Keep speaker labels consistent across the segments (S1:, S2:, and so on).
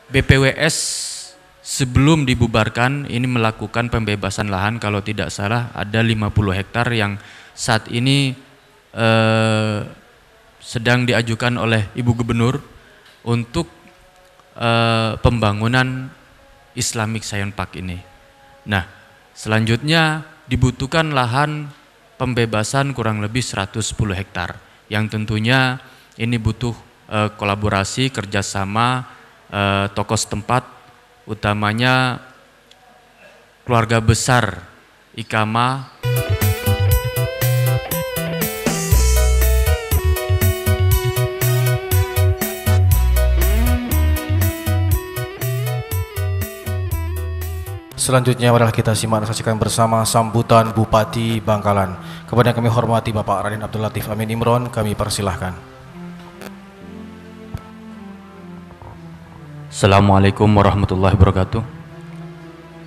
S1: BPWS sebelum dibubarkan ini melakukan pembebasan lahan, kalau tidak salah ada 50 hektar yang saat ini sedang diajukan oleh Ibu Gubernur untuk pembangunan Islamic Science Park ini. Nah, selanjutnya dibutuhkan lahan pembebasan kurang lebih 110 hektar yang tentunya ini butuh kolaborasi kerjasama tokoh setempat, utamanya keluarga besar Ikama.
S2: Selanjutnya adalah kita simak dan saksikan bersama sambutan Bupati Bangkalan. Kepada yang kami hormati Bapak Raden Abdul Latif Amin Imron, kami persilahkan.
S1: Assalamualaikum warahmatullahi wabarakatuh.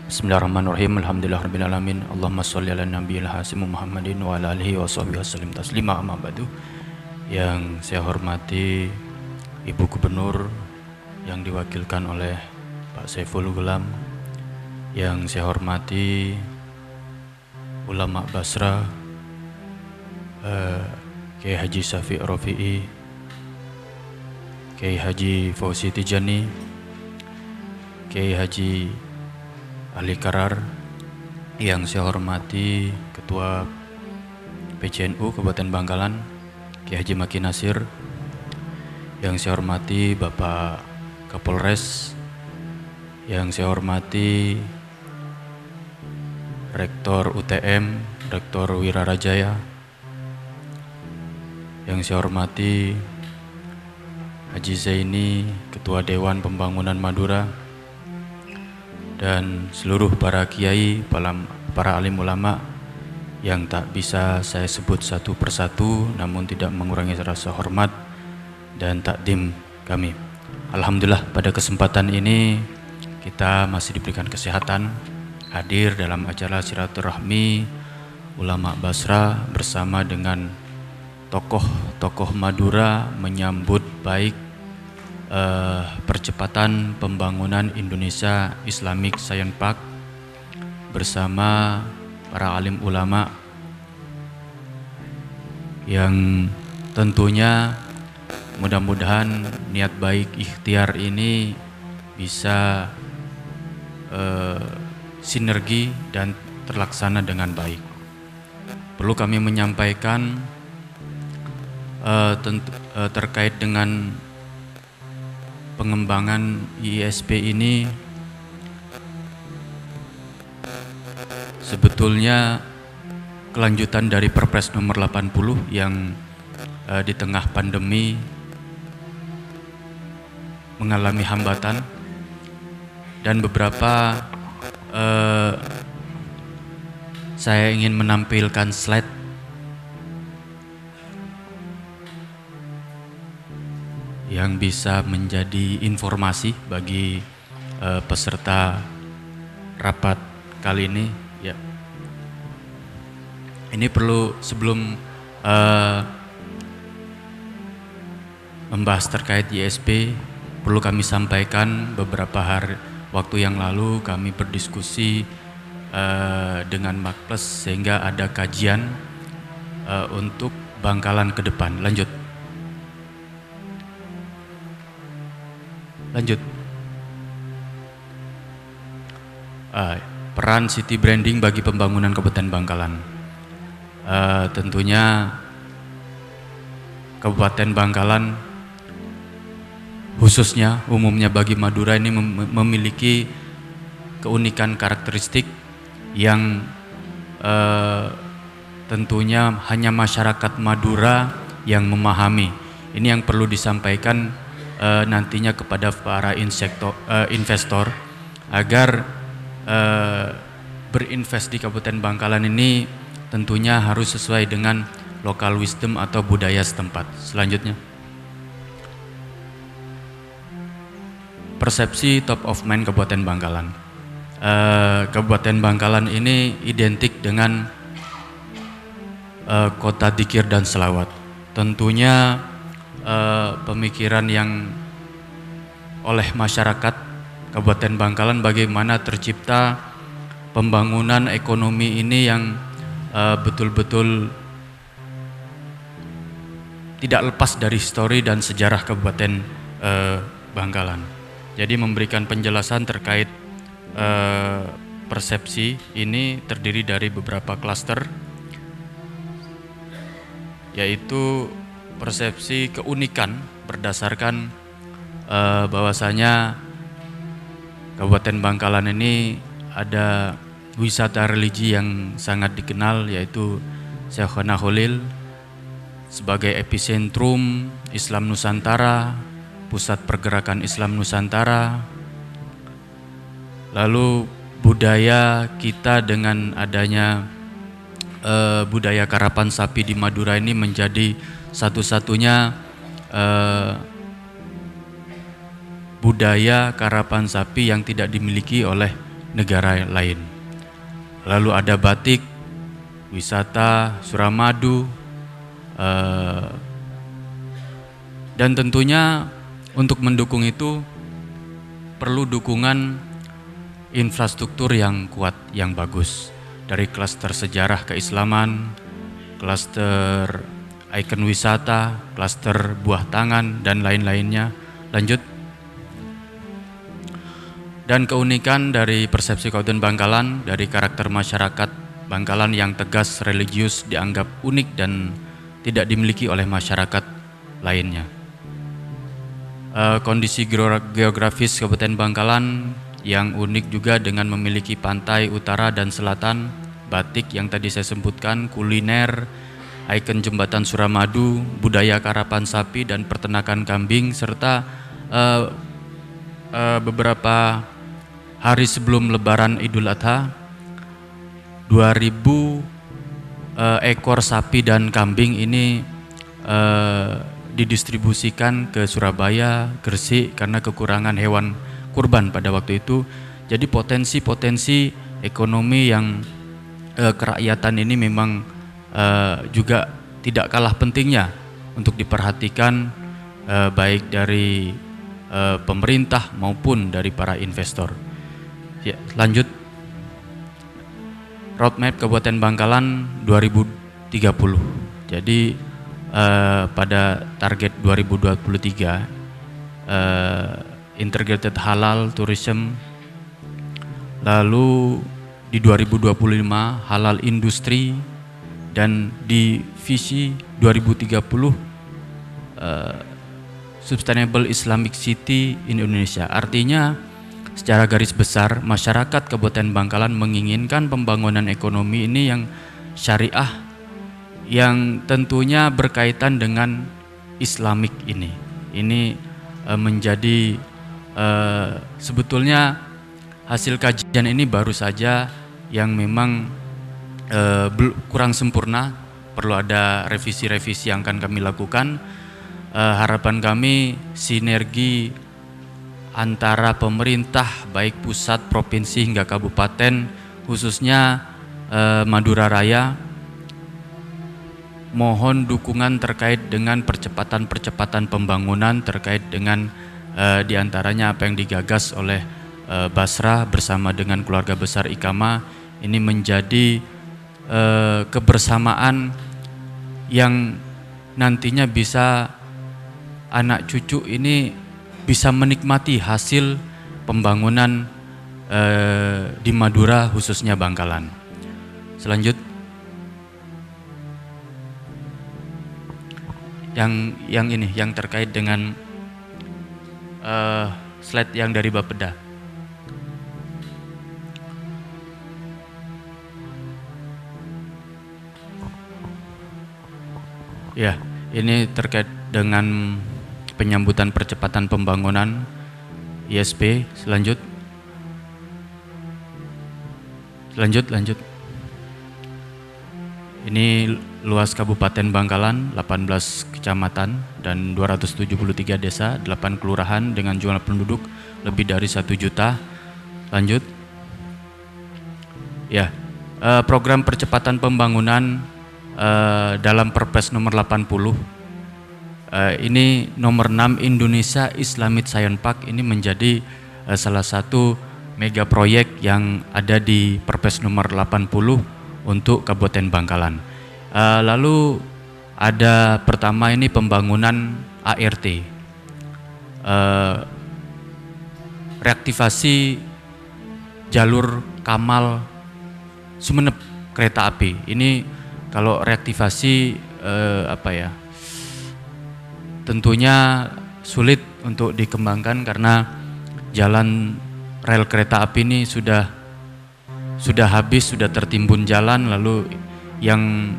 S1: Bismillahirrahmanirrahim. Alhamdulillahirrabbilalamin. Allahumma sholli ala nabiyil hasim Muhammadin wa ala alihi wa sahbihi wasallim taslima, amma ba'du. Yang saya hormati Ibu Gubernur yang diwakilkan oleh Pak Saiful Gulam, yang saya hormati ulama Basra, Kiai Haji Syafiq Rafi'i, Kiai Haji Fauzi Tijani, Kiai Haji Ali Karar, yang saya hormati Ketua PCNU Kabupaten Bangkalan, Kiai Haji Maki Nasir, yang saya hormati Bapak Kapolres, yang saya hormati Rektor UTM, Rektor Wirarajaya, yang saya hormati Haji Zaini, Ketua Dewan Pembangunan Madura, dan seluruh para kiai, para alim ulama yang tak bisa saya sebut satu persatu, namun tidak mengurangi rasa hormat dan takdim kami. Alhamdulillah pada kesempatan ini kita masih diberikan kesehatan hadir dalam acara silaturahmi ulama Basra bersama dengan tokoh-tokoh Madura menyambut baik percepatan pembangunan Indonesia Islamic Science Park bersama para alim ulama yang tentunya mudah-mudahan niat baik ikhtiar ini bisa sinergi dan terlaksana dengan baik. Perlu kami menyampaikan terkait dengan pengembangan IISP ini, sebetulnya kelanjutan dari Perpres nomor 80 yang di tengah pandemi mengalami hambatan, dan beberapa saya ingin menampilkan slide yang bisa menjadi informasi bagi peserta rapat kali ini. Ya, ini perlu sebelum membahas terkait ISP, perlu kami sampaikan beberapa waktu yang lalu kami berdiskusi dengan Makpres sehingga ada kajian untuk Bangkalan ke depan. Lanjut. Peran city branding bagi pembangunan Kabupaten Bangkalan. Tentunya Kabupaten Bangkalan khususnya umumnya bagi Madura ini memiliki keunikan karakteristik yang tentunya hanya masyarakat Madura yang memahami. Ini yang perlu disampaikan nantinya kepada para investor agar berinvest di Kabupaten Bangkalan ini tentunya harus sesuai dengan local wisdom atau budaya setempat. Selanjutnya, persepsi top of mind Kabupaten Bangkalan. Kabupaten Bangkalan ini identik dengan kota dzikir dan selawat. Tentunya pemikiran yang oleh masyarakat Kabupaten Bangkalan bagaimana tercipta pembangunan ekonomi ini yang betul-betul tidak lepas dari histori dan sejarah Kabupaten Bangkalan. Jadi memberikan penjelasan terkait persepsi ini terdiri dari beberapa klaster, yaitu persepsi keunikan berdasarkan bahwasanya Kabupaten Bangkalan ini ada wisata religi yang sangat dikenal, yaitu Syekhona Khalil sebagai epicentrum Islam Nusantara, pusat pergerakan Islam Nusantara. Lalu budaya kita dengan adanya budaya karapan sapi di Madura ini menjadi satu-satunya budaya karapan sapi yang tidak dimiliki oleh negara lain. Lalu ada batik, wisata Suramadu, dan tentunya untuk mendukung itu perlu dukungan infrastruktur yang kuat, yang bagus, dari klaster sejarah keislaman, klaster ikon wisata, klaster buah tangan, dan lain-lainnya. Lanjut. Dan keunikan dari persepsi Kabupaten Bangkalan, dari karakter masyarakat Bangkalan yang tegas, religius, dianggap unik dan tidak dimiliki oleh masyarakat lainnya. Kondisi geografis Kabupaten Bangkalan yang unik juga dengan memiliki pantai utara dan selatan, batik yang tadi saya sebutkan, kuliner, ikon jembatan Suramadu, budaya karapan sapi dan peternakan kambing, serta beberapa hari sebelum Lebaran Idul Adha, 2000 ekor sapi dan kambing ini didistribusikan ke Surabaya, Gresik karena kekurangan hewan kurban pada waktu itu. Jadi potensi-potensi ekonomi yang kerakyatan ini memang juga tidak kalah pentingnya untuk diperhatikan, baik dari pemerintah maupun dari para investor. Ya, lanjut. Roadmap Kabupaten Bangkalan 2030. Jadi pada target 2023 integrated halal tourism, lalu di 2025 halal industri, dan di visi 2030 sustainable Islamic city in Indonesia. Artinya secara garis besar masyarakat Kabupaten Bangkalan menginginkan pembangunan ekonomi ini yang syariah, yang tentunya berkaitan dengan Islamik ini. Ini menjadi sebetulnya hasil kajian ini baru saja yang memang kurang sempurna, perlu ada revisi-revisi yang akan kami lakukan. Harapan kami sinergi antara pemerintah baik pusat, provinsi hingga kabupaten, khususnya Madura Raya, mohon dukungan terkait dengan percepatan pembangunan, terkait dengan diantaranya apa yang digagas oleh Basra bersama dengan keluarga besar Ikama. Ini menjadi kebersamaan yang nantinya bisa anak cucu ini bisa menikmati hasil pembangunan di Madura, khususnya Bangkalan. Selanjutnya yang ini yang terkait dengan slide yang dari Bapeda. Ya, ini terkait dengan penyambutan percepatan pembangunan ISP. Lanjut. Ini luas Kabupaten Bangkalan, 18 kecamatan dan 273 desa, 8 kelurahan dengan jumlah penduduk lebih dari 1 juta. Lanjut. Ya, program percepatan pembangunan dalam Perpres nomor 80 Ini nomor 6 Indonesia Islamic Science Park ini menjadi salah satu mega proyek yang ada di Perpres nomor 80 untuk Kabupaten Bangkalan. Lalu ada pertama ini pembangunan ART, reaktivasi jalur Kamal Sumeneb kereta api. Ini kalau reaktivasi tentunya sulit untuk dikembangkan karena jalan rel kereta api ini sudah habis, sudah tertimbun jalan, lalu yang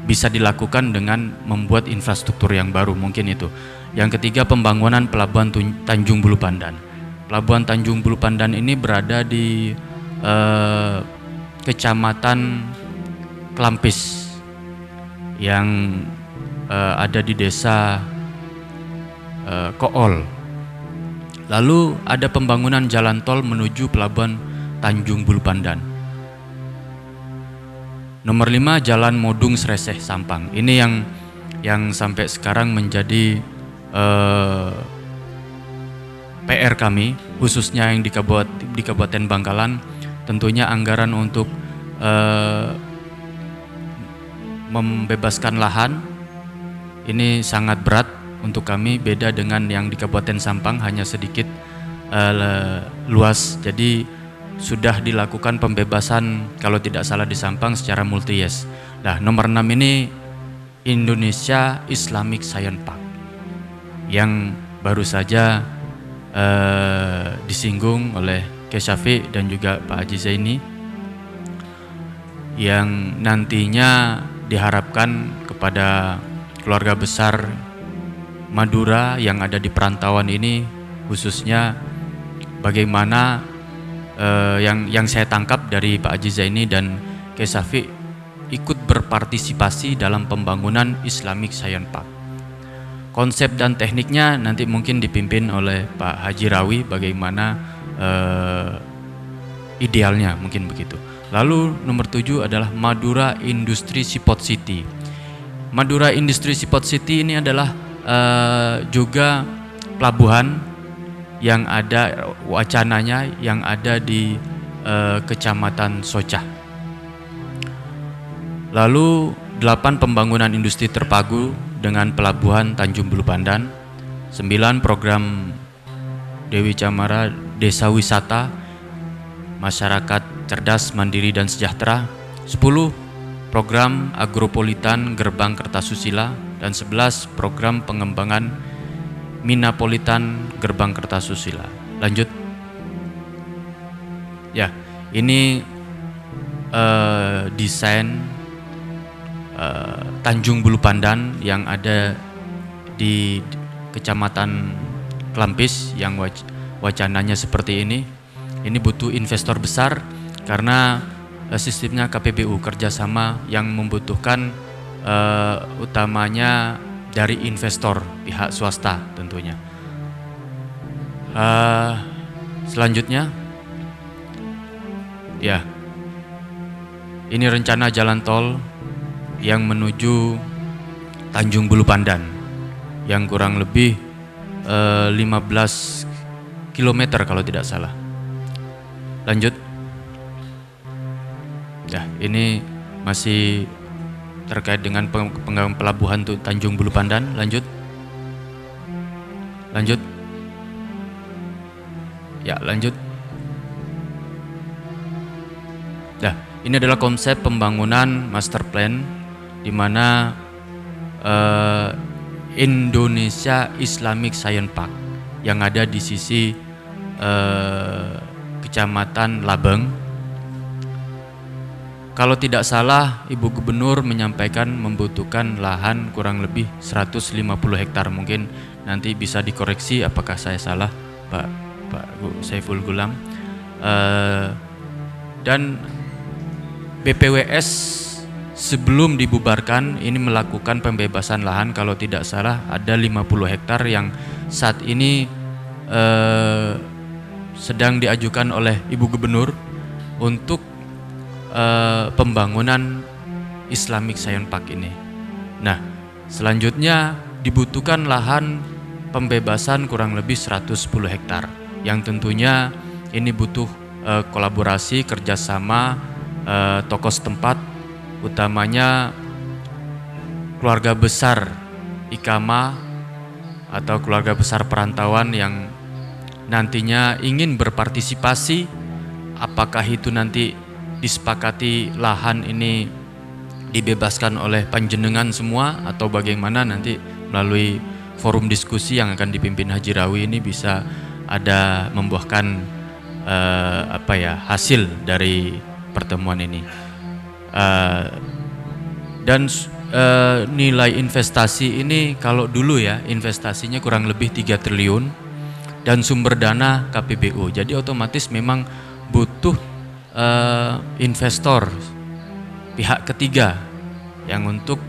S1: bisa dilakukan dengan membuat infrastruktur yang baru, mungkin itu. Yang ketiga, pembangunan Pelabuhan Tanjung Bulu Pandan. Pelabuhan Tanjung Bulu Pandan ini berada di Kecamatan Klampis yang ada di desa Kool. Lalu ada pembangunan jalan tol menuju Pelabuhan Tanjung Bulu Pandan. Nomor 5, Jalan Modung Sreseh Sampang. Ini yang sampai sekarang menjadi PR kami, khususnya yang di Kabupaten Bangkalan. Tentunya anggaran untuk membebaskan lahan ini sangat berat untuk kami, beda dengan yang di Kabupaten Sampang hanya sedikit luas. Jadi sudah dilakukan pembebasan kalau tidak salah di Sampang secara multi-yes. Nah, nomor 6 ini Indonesia Islamic Science Park yang baru saja disinggung oleh Kiai Syafiq dan juga Pak Haji Zaini, yang nantinya diharapkan kepada keluarga besar Madura yang ada di perantauan ini, khususnya bagaimana yang saya tangkap dari Pak Haji Zaini dan Kiai Syafiq ikut berpartisipasi dalam pembangunan Islamic Science Park. Konsep dan tekniknya nanti mungkin dipimpin oleh Pak Haji Rawi, bagaimana idealnya, mungkin begitu. Lalu nomor 7 adalah Madura Industri Seaport City. Madura Industri Seaport City ini adalah juga pelabuhan yang ada wacananya yang ada di Kecamatan Socah. Lalu 8 pembangunan industri terpadu dengan pelabuhan Tanjung Bulu Pandan. 9 program Dewi Camara Desa Wisata Masyarakat Cerdas, Mandiri dan Sejahtera. 10 program Agropolitan Gerbang Kertasusila, dan 11 program pengembangan Minapolitan Gerbang Kertasusila. Lanjut. Ya, ini desain Tanjung Bulu Pandan yang ada di Kecamatan Klampis yang wacananya seperti ini. Ini butuh investor besar karena sistemnya KPBU, kerjasama yang membutuhkan utamanya dari investor pihak swasta tentunya. Selanjutnya, ya, ini rencana jalan tol yang menuju Tanjung Bulu Pandan yang kurang lebih 15 km kalau tidak salah. Lanjut. Ya, ini masih terkait dengan pengembangan pelabuhan untuk Tanjung Bulu Pandan. Lanjut. Lanjut. Ya, lanjut. Nah, ini adalah konsep pembangunan master plan di mana Indonesia Islamic Science Park yang ada di sisi Kecamatan Labeng. Kalau tidak salah, Ibu Gubernur menyampaikan membutuhkan lahan kurang lebih 150 hektar. Mungkin nanti bisa dikoreksi apakah saya salah, Pak Saiful Gulam. Dan BPWS sebelum dibubarkan ini melakukan pembebasan lahan, kalau tidak salah ada 50 hektar yang saat ini sedang diajukan oleh Ibu Gubernur untuk pembangunan Islamic Science Park ini. Nah, selanjutnya dibutuhkan lahan pembebasan kurang lebih 110 hektar yang tentunya ini butuh kolaborasi kerjasama tokoh setempat, utamanya keluarga besar Ikama atau keluarga besar perantauan yang nantinya ingin berpartisipasi. Apakah itu nanti disepakati lahan ini dibebaskan oleh panjenengan semua atau bagaimana, nanti melalui forum diskusi yang akan dipimpin Haji Rawi ini bisa ada membuahkan hasil dari pertemuan ini. Dan nilai investasi ini kalau dulu ya investasinya kurang lebih 3 triliun dan sumber dana KPBU. Jadi otomatis memang butuh investor pihak ketiga yang untuk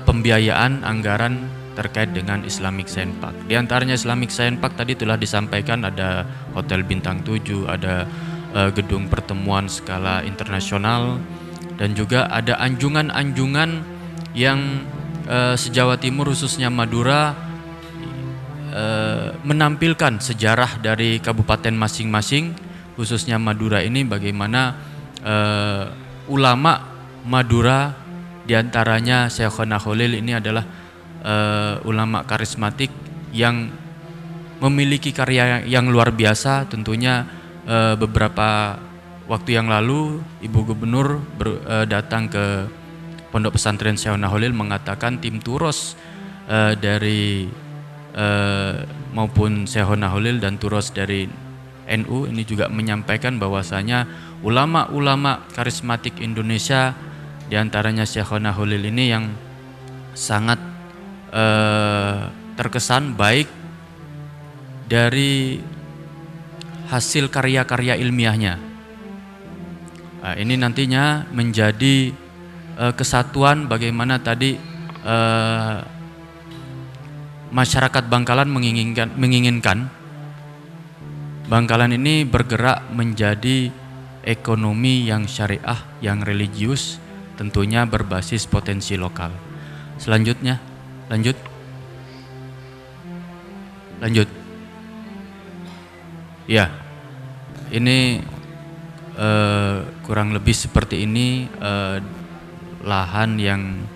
S1: pembiayaan anggaran terkait dengan Islamic Science Park. Di antaranya Islamic Science Park tadi telah disampaikan ada hotel bintang 7, ada gedung pertemuan skala internasional, dan juga ada anjungan-anjungan yang se-Jawa Timur khususnya Madura menampilkan sejarah dari kabupaten masing-masing, khususnya Madura ini bagaimana ulama Madura diantaranya Syekhona Khalil ini adalah ulama karismatik yang memiliki karya yang luar biasa. Tentunya beberapa waktu yang lalu Ibu Gubernur datang ke Pondok Pesantren Syekhona Khalil mengatakan tim Turos dari maupun Syekhona Khalil dan Turos dari NU ini juga menyampaikan bahwasanya ulama-ulama karismatik Indonesia diantaranya Syekhona Khalil ini yang sangat terkesan baik dari hasil karya-karya ilmiahnya. Nah, ini nantinya menjadi kesatuan bagaimana tadi masyarakat Bangkalan menginginkan Bangkalan ini bergerak menjadi ekonomi yang syariah, yang religius, tentunya berbasis potensi lokal. Selanjutnya, lanjut. Ya, ini kurang lebih seperti ini lahan yang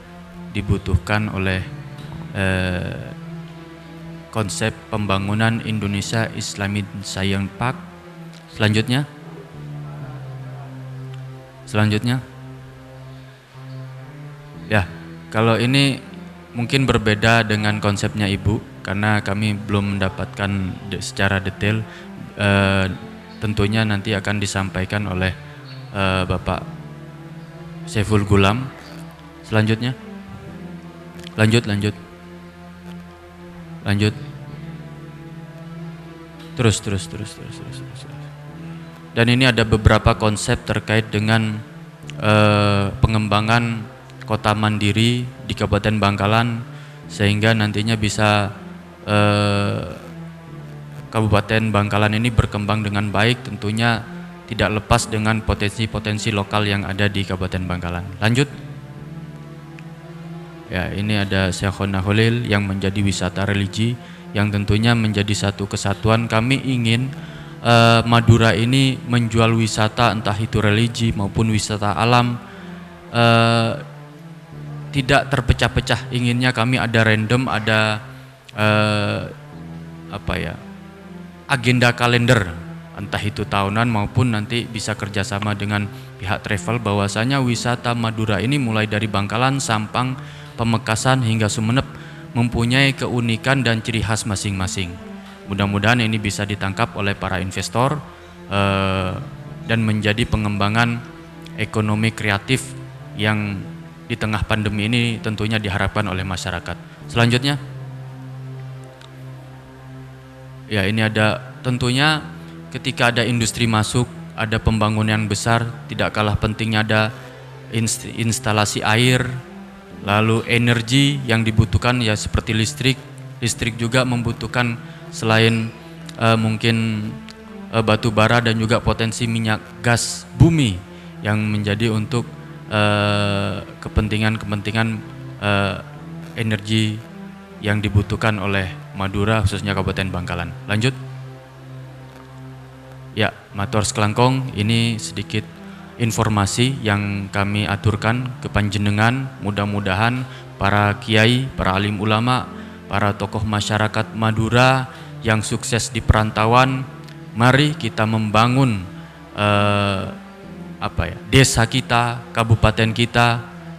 S1: dibutuhkan oleh konsep pembangunan Indonesia Islamic Science Park. Selanjutnya, ya, kalau ini mungkin berbeda dengan konsepnya Ibu karena kami belum mendapatkan secara detail. Tentunya nanti akan disampaikan oleh Bapak Saiful Gulam. Selanjutnya, lanjut. Terus. Dan ini ada beberapa konsep terkait dengan pengembangan kota mandiri di Kabupaten Bangkalan sehingga nantinya bisa Kabupaten Bangkalan ini berkembang dengan baik, tentunya tidak lepas dengan potensi-potensi lokal yang ada di Kabupaten Bangkalan. Lanjut. Ya, ini ada Syekhona Khalil yang menjadi wisata religi yang tentunya menjadi satu kesatuan. Kami ingin Madura ini menjual wisata entah itu religi maupun wisata alam tidak terpecah-pecah. Inginnya kami ada random, ada agenda kalender entah itu tahunan maupun nanti bisa kerjasama dengan pihak travel bahwasanya wisata Madura ini mulai dari Bangkalan, Sampang, Pamekasan hingga Sumeneb mempunyai keunikan dan ciri khas masing-masing. Mudah-mudahan ini bisa ditangkap oleh para investor dan menjadi pengembangan ekonomi kreatif yang di tengah pandemi ini tentunya diharapkan oleh masyarakat. Selanjutnya, ya, ini ada tentunya ketika ada industri masuk, ada pembangunan besar, tidak kalah pentingnya ada instalasi air, lalu energi yang dibutuhkan ya seperti listrik. Listrik juga membutuhkan selain mungkin batu bara dan juga potensi minyak gas bumi yang menjadi untuk kepentingan energi yang dibutuhkan oleh Madura khususnya Kabupaten Bangkalan. Lanjut. Ya, matur sekelangkong, ini sedikit informasi yang kami aturkan ke panjenengan. Mudah-mudahan para kiai, para alim ulama, para tokoh masyarakat Madura yang sukses di perantauan, mari kita membangun desa kita, kabupaten kita.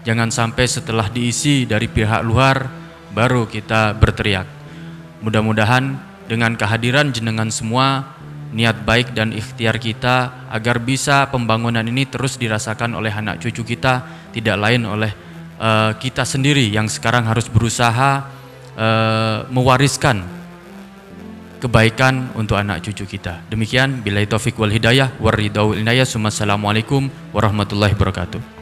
S1: Jangan sampai setelah diisi dari pihak luar baru kita berteriak. Mudah-mudahan dengan kehadiran jenengan semua, niat baik dan ikhtiar kita agar bisa pembangunan ini terus dirasakan oleh anak cucu kita, tidak lain oleh kita sendiri yang sekarang harus berusaha mewariskan kebaikan untuk anak cucu kita. Demikian, billahi taufik wal hidayah, waridau inayah, assalamualaikum warahmatullahi wabarakatuh.